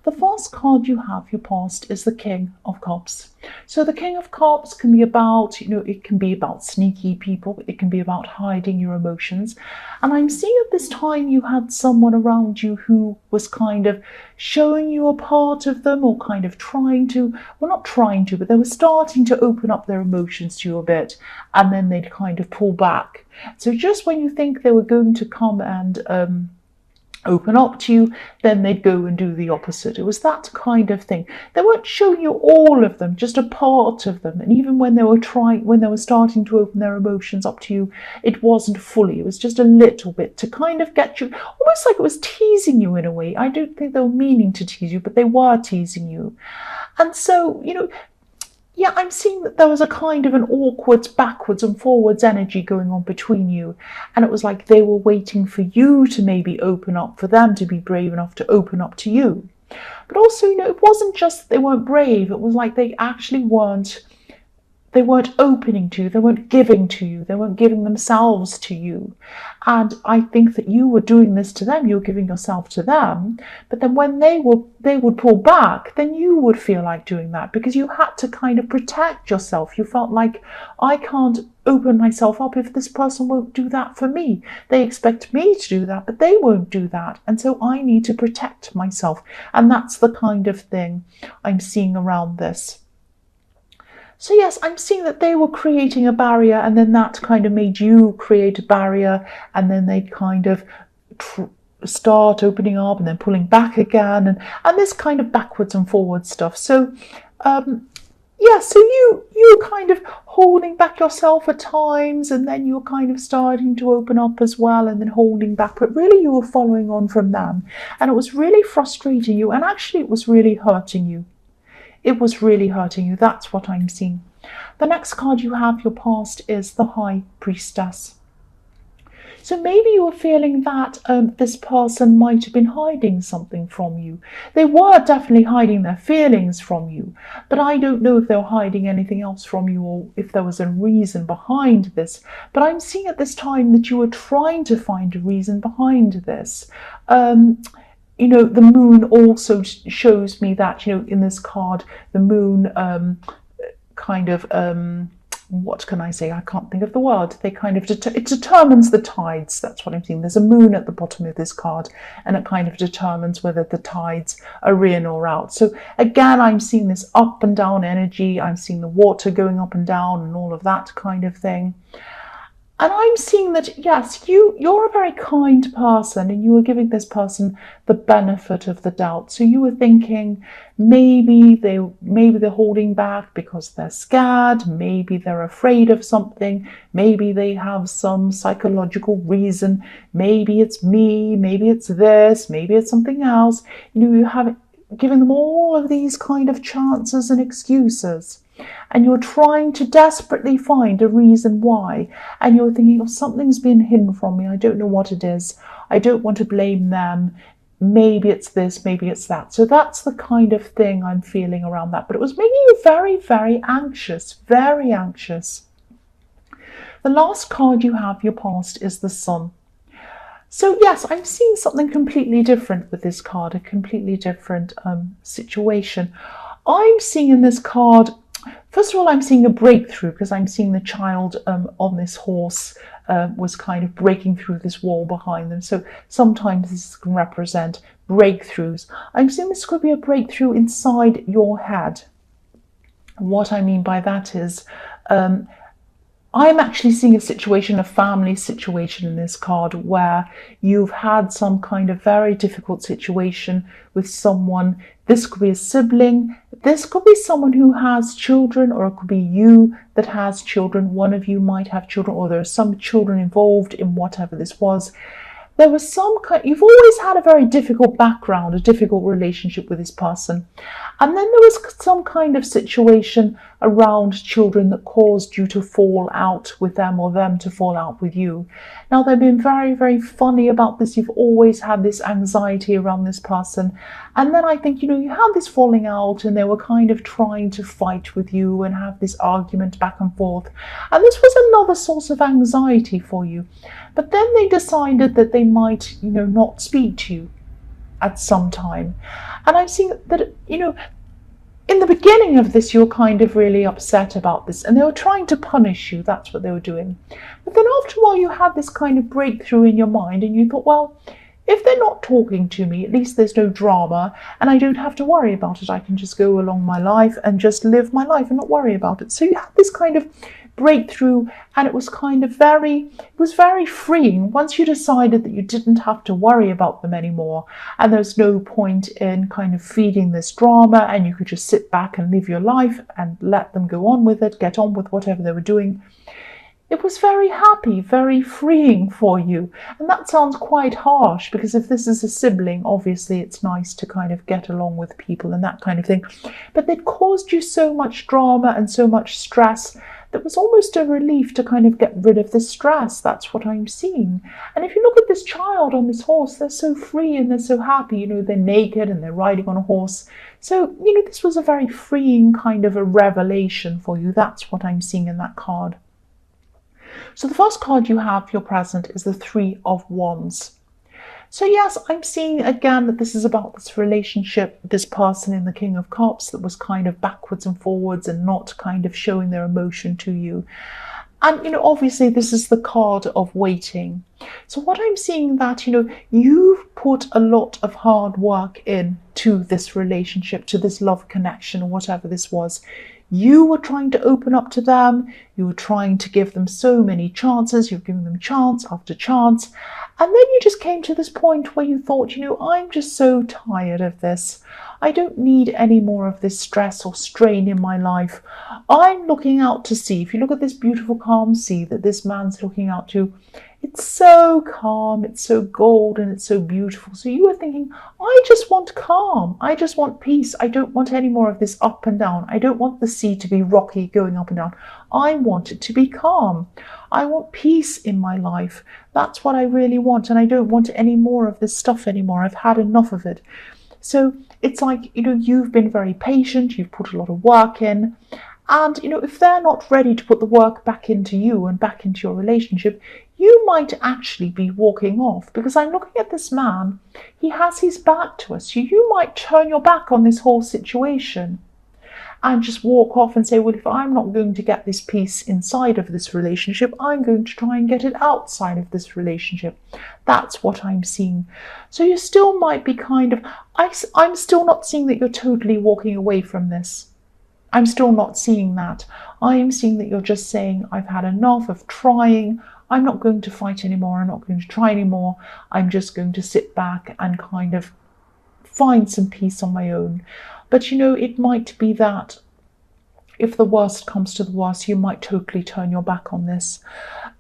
The first card you have, your past, is the King of Cups. So the King of Cups can be about, it can be about sneaky people. It can be about hiding your emotions. And I'm seeing at this time you had someone around you who was kind of showing you a part of them, or kind of trying to, well, not trying to, but they were starting to open up their emotions to you a bit, and then they'd kind of pull back. So just when you think they were going to come and open up to you, then they'd go and do the opposite. It was that kind of thing. They weren't showing you all of them, just a part of them. And even when they were starting to open their emotions up to you, it wasn't fully. It was just a little bit to kind of get you, almost like it was teasing you in a way. I don't think they were meaning to tease you, but they were teasing you. And so, yeah, I'm seeing that there was a kind of an awkward backwards and forwards energy going on between you. And it was like they were waiting for you to maybe open up, for them to be brave enough to open up to you. But also, it wasn't just that they weren't brave. It was like they actually weren't opening to you, they weren't giving to you, they weren't giving themselves to you. And I think that you were doing this to them, you were giving yourself to them, but then when they would pull back, then you would feel like doing that, because you had to kind of protect yourself. You felt like, I can't open myself up if this person won't do that for me. They expect me to do that, but they won't do that. And so I need to protect myself. And that's the kind of thing I'm seeing around this. So yes, I'm seeing that they were creating a barrier, and then that kind of made you create a barrier, and then they kind of start opening up and then pulling back again, and this kind of backwards and forwards stuff. So yeah, so you kind of holding back yourself at times, and then you're kind of starting to open up as well, and then holding back, but really you were following on from them, and it was really frustrating you, and actually it was really hurting you. It was really hurting you. That's what I'm seeing. The next card you have, your past, is the High Priestess. So maybe you were feeling that this person might have been hiding something from you. They were definitely hiding their feelings from you, but I don't know if they were hiding anything else from you, or if there was a reason behind this. But I'm seeing at this time that you were trying to find a reason behind this. The moon also shows me that, in this card, the moon what can I say? I can't think of the word. They kind of, it determines the tides. That's what I'm seeing. There's a moon at the bottom of this card, and it kind of determines whether the tides are in or out. So again, I'm seeing this up and down energy. I'm seeing the water going up and down and all of that kind of thing. And I'm seeing that, yes, you're a very kind person, and you were giving this person the benefit of the doubt. So you were thinking maybe they're holding back because they're scared, maybe they're afraid of something, maybe they have some psychological reason, maybe it's me, maybe it's this, maybe it's something else. You have given them all of these kind of chances and excuses. And you're trying to desperately find a reason why. And you're thinking, something's been hidden from me. I don't know what it is. I don't want to blame them. Maybe it's this, maybe it's that. So that's the kind of thing I'm feeling around that. But it was making you very, very anxious, very anxious. The last card you have, your past, is the Sun. So yes, I'm seeing something completely different with this card, a completely different situation. I'm seeing in this card, first of all, I'm seeing a breakthrough, because I'm seeing the child on this horse was kind of breaking through this wall behind them. So sometimes this can represent breakthroughs. I'm seeing this could be a breakthrough inside your head. And what I mean by that is, I'm actually seeing a situation, a family situation in this card, where you've had some kind of very difficult situation with someone. This could be a sibling, this could be someone who has children, or it could be you that has children. One of you might have children, or there are some children involved in whatever this was. There was some kind, you've always had a very difficult background, a difficult relationship with this person. And then there was some kind of situation around children that caused you to fall out with them, or them to fall out with you. Now, they've been very, very funny about this. You've always had this anxiety around this person. And then I think, you had this falling out, and they were kind of trying to fight with you and have this argument back and forth. And this was another source of anxiety for you. But then they decided that they might, not speak to you. at some time. And I'm seeing that, in the beginning of this, you were kind of really upset about this, and they were trying to punish you. That's what they were doing. But then after a while, you had this kind of breakthrough in your mind, and you thought, well, if they're not talking to me, at least there's no drama, and I don't have to worry about it. I can just go along my life and just live my life and not worry about it. So you had this kind of breakthrough, and it was very freeing once you decided that you didn't have to worry about them anymore, and there's no point in kind of feeding this drama, and you could just sit back and live your life and let them go on with it, get on with whatever they were doing. It was very happy, very freeing for you. And that sounds quite harsh, because if this is a sibling, obviously it's nice to kind of get along with people and that kind of thing. But they'd caused you so much drama and so much stress that was almost a relief to kind of get rid of the stress. That's what I'm seeing. And if you look at this child on this horse, they're so free and they're so happy. They're naked and they're riding on a horse. So, this was a very freeing kind of a revelation for you. That's what I'm seeing in that card. So the first card you have for your present is the Three of Wands. So yes, I'm seeing again that this is about this relationship, this person in the King of Cups that was kind of backwards and forwards and not kind of showing their emotion to you. And, obviously this is the card of waiting. So what I'm seeing that, you've put a lot of hard work into this relationship, to this love connection, or whatever this was. You were trying to open up to them. You were trying to give them so many chances. You've given them chance after chance. And then you just came to this point where you thought, I'm just so tired of this. I don't need any more of this stress or strain in my life. I'm looking out to sea. If you look at this beautiful calm sea that this man's looking out to, it's so calm, it's so golden, it's so beautiful. So you were thinking, I just want calm. I just want peace. I don't want any more of this up and down. I don't want the sea to be rocky, going up and down. I want it to be calm. I want peace in my life. That's what I really want. And I don't want any more of this stuff anymore. I've had enough of it. So it's like, you've been very patient. You've put a lot of work in. And, if they're not ready to put the work back into you and back into your relationship, you might actually be walking off, because I'm looking at this man. He has his back to us. So you might turn your back on this whole situation and just walk off and say, well, if I'm not going to get this peace inside of this relationship, I'm going to try and get it outside of this relationship. That's what I'm seeing. So you still might be kind of, I'm still not seeing that you're totally walking away from this. I'm still not seeing that. I am seeing that you're just saying, I've had enough of trying. I'm not going to fight anymore. I'm not going to try anymore. I'm just going to sit back and kind of find some peace on my own. But, it might be that if the worst comes to the worst, you might totally turn your back on this.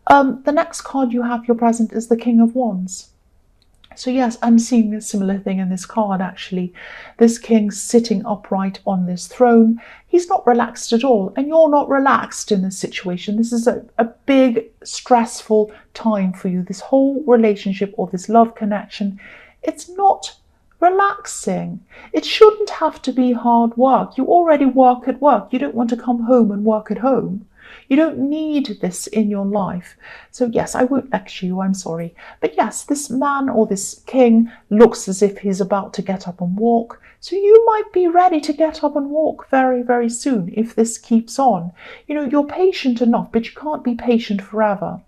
The next card you have, your present, is the King of Wands. So yes, I'm seeing a similar thing in this card, actually. This king sitting upright on this throne. He's not relaxed at all, and you're not relaxed in this situation. This is a big, stressful time for you. This whole relationship or this love connection, it's not relaxing. It shouldn't have to be hard work. You already work at work. You don't want to come home and work at home. You don't need this in your life. So yes, I won't lecture you, I'm sorry. But yes, this man or this king looks as if he's about to get up and walk. So you might be ready to get up and walk very, very soon if this keeps on. You're patient enough, but you can't be patient forever.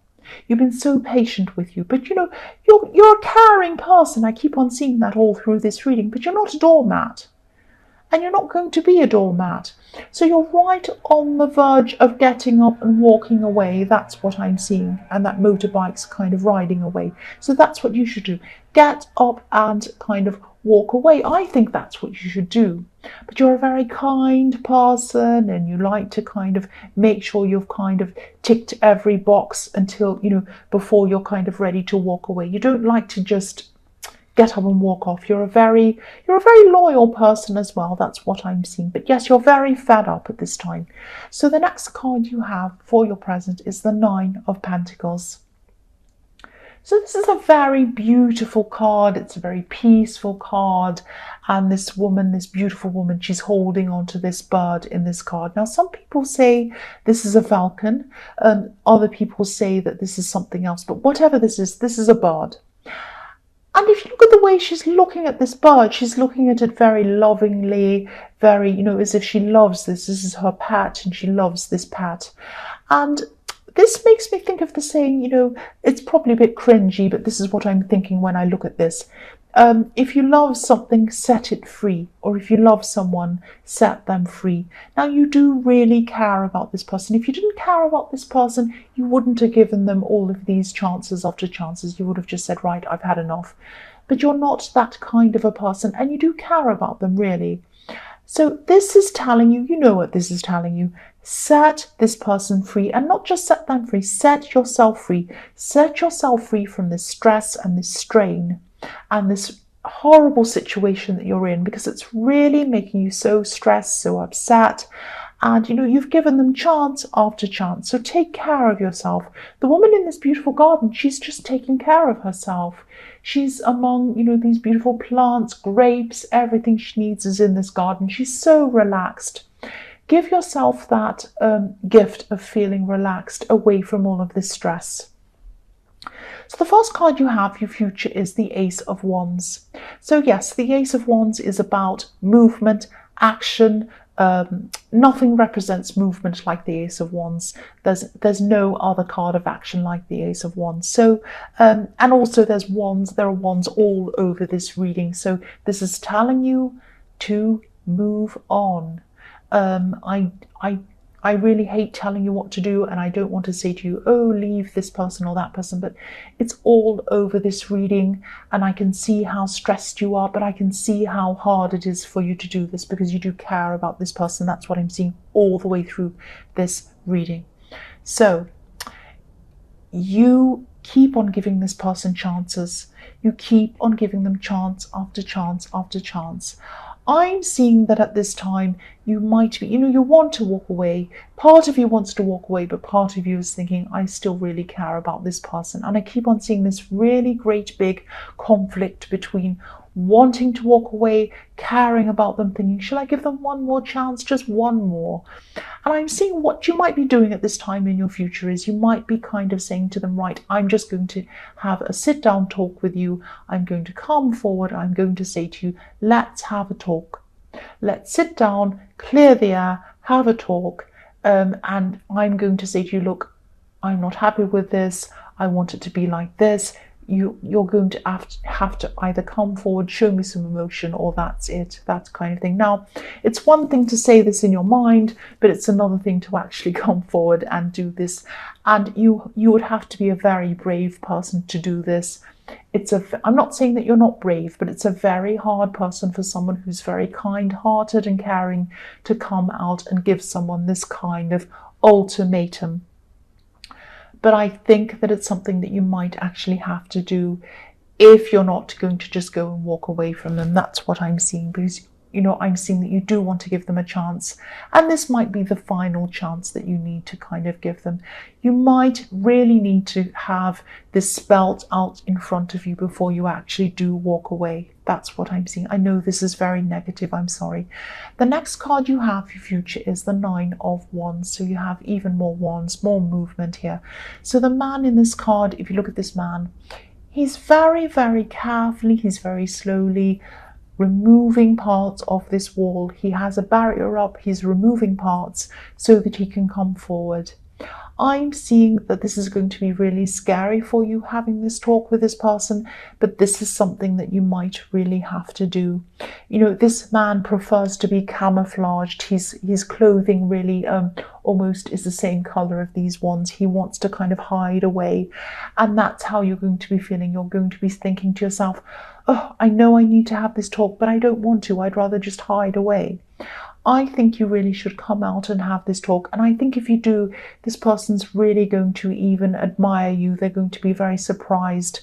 You've been so patient with you. But you're a caring person. I keep on seeing that all through this reading. But you're not a doormat. And you're not going to be a doormat. So you're right on the verge of getting up and walking away. That's what I'm seeing. And that motorbike's kind of riding away. So that's what you should do. Get up and kind of walk away. I think that's what you should do. But you're a very kind person, and you like to kind of make sure you've kind of ticked every box until, before you're kind of ready to walk away. You don't like to just get up and walk off. You're a very loyal person as well. That's what I'm seeing. But yes, you're very fed up at this time. So the next card you have for your present is the Nine of Pentacles. So this is a very beautiful card. It's a very peaceful card. And this woman, this beautiful woman, she's holding on to this bird in this card. Now, some people say this is a falcon. Other people say that this is something else. But whatever this is a bird. And if you look at the way she's looking at this bird, she's looking at it very lovingly, very, as if she loves this. This is her pet and she loves this pet. And this makes me think of the saying, it's probably a bit cringy, but this is what I'm thinking when I look at this. If you love something, set it free. Or if you love someone, set them free. Now, you do really care about this person. If you didn't care about this person, you wouldn't have given them all of these chances after chances. You would have just said, right, I've had enough. But you're not that kind of a person, and you do care about them, really. So this is telling you, what this is telling you. Set this person free, and not just set them free, set yourself free. Set yourself free from this stress and this strain and this horrible situation that you're in, because it's really making you so stressed, so upset. And, you've given them chance after chance. So take care of yourself. The woman in this beautiful garden, she's just taking care of herself. She's among, these beautiful plants, grapes, everything she needs is in this garden. She's so relaxed. Give yourself that gift of feeling relaxed away from all of this stress. So the first card you have for your future is the Ace of Wands. So yes, the Ace of Wands is about movement, action. Nothing represents movement like the Ace of Wands. There's no other card of action like the Ace of Wands. So, and also there are wands all over this reading. So this is telling you to move on. I really hate telling you what to do, and I don't want to say to you, oh, leave this person or that person, but it's all over this reading, and I can see how stressed you are, but I can see how hard it is for you to do this because you do care about this person. That's what I'm seeing all the way through this reading. So you keep on giving this person chances. You keep on giving them chance after chance after chance. I'm seeing that at this time you might be, you want to walk away. Part of you wants to walk away, but part of you is thinking, I still really care about this person. And I keep on seeing this really great big conflict between wanting to walk away, caring about them, thinking, shall I give them one more chance, just one more? And I'm seeing what you might be doing at this time in your future is you might be kind of saying to them, right, I'm just going to have a sit down talk with you. I'm going to come forward. I'm going to say to you, let's have a talk. Let's sit down, clear the air, have a talk. And I'm going to say to you, look, I'm not happy with this. I want it to be like this. You're going to have to either come forward, show me some emotion, or that's it, that kind of thing. Now, it's one thing to say this in your mind, but it's another thing to actually come forward and do this. And you would have to be a very brave person to do this. I'm not saying that you're not brave, but it's a very hard person for someone who's very kind-hearted and caring to come out and give someone this kind of ultimatum. But I think that it's something that you might actually have to do if you're not going to just go and walk away from them. That's what I'm seeing, because, I'm seeing that you do want to give them a chance. And this might be the final chance that you need to kind of give them. You might really need to have this spelled out in front of you before you actually do walk away. That's what I'm seeing. I know this is very negative. I'm sorry. The next card you have for your future is the Nine of Wands. So you have even more wands, more movement here. So the man in this card, if you look at this man, he's very, very carefully, he's very slowly removing parts of this wall. He has a barrier up. He's removing parts so that he can come forward. I'm seeing that this is going to be really scary for you having this talk with this person, but this is something that you might really have to do. This man prefers to be camouflaged. His clothing really almost is the same color of these ones. He wants to kind of hide away, and that's how you're going to be feeling. You're going to be thinking to yourself, oh, I know I need to have this talk, but I don't want to. I'd rather just hide away. I think you really should come out and have this talk. And I think if you do, this person's really going to even admire you. They're going to be very surprised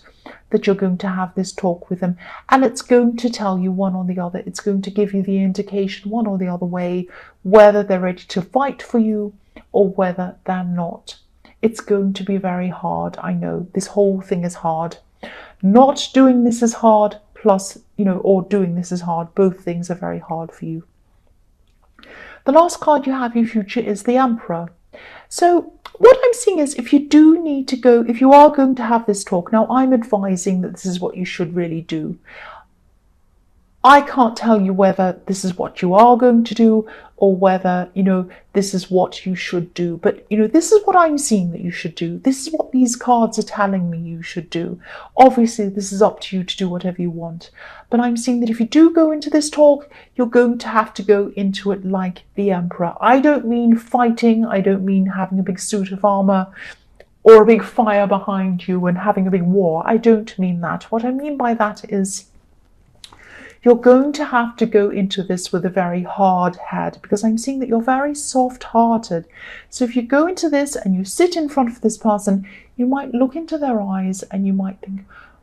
that you're going to have this talk with them. And it's going to tell you one or the other. It's going to give you the indication one or the other way, whether they're ready to fight for you or whether they're not. It's going to be very hard. I know this whole thing is hard. Not doing this is hard, plus, or doing this is hard. Both things are very hard for you. The last card you have in your future is the Emperor. So what I'm seeing is if you do need to go, if you are going to have this talk, now I'm advising that this is what you should really do. I can't tell you whether this is what you are going to do or whether, this is what you should do. But, this is what I'm seeing that you should do. This is what these cards are telling me you should do. Obviously, this is up to you to do whatever you want. But I'm seeing that if you do go into this talk, you're going to have to go into it like the Emperor. I don't mean fighting. I don't mean having a big suit of armor or a big fire behind you and having a big war. I don't mean that. What I mean by that is you're going to have to go into this with a very hard head, because I'm seeing that you're very soft-hearted. So if you go into this and you sit in front of this person, you might look into their eyes and you might think,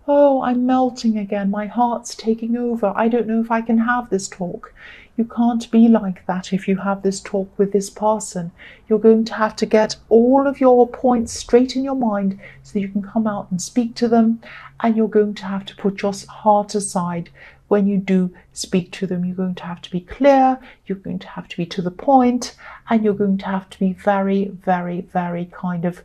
oh, I'm melting again. My heart's taking over. I don't know if I can have this talk. You can't be like that if you have this talk with this person. You're going to have to get all of your points straight in your mind so that you can come out and speak to them, and you're going to have to put your heart aside. When you do speak to them, you're going to have to be clear, you're going to have to be to the point, and you're going to have to be very, very, very kind of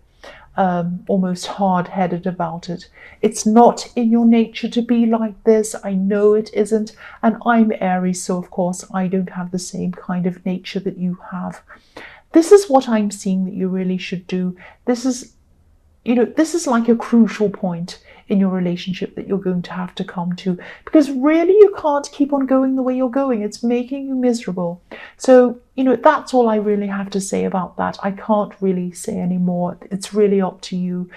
almost hard-headed about it. It's not in your nature to be like this. I know it isn't. And I'm Aries, so of course I don't have the same kind of nature that you have. This is what I'm seeing that you really should do. This is like a crucial point in your relationship that you're going to have to come to, because really you can't keep on going the way you're going. It's making you miserable. So, that's all I really have to say about that. I can't really say any more. It's really up to you.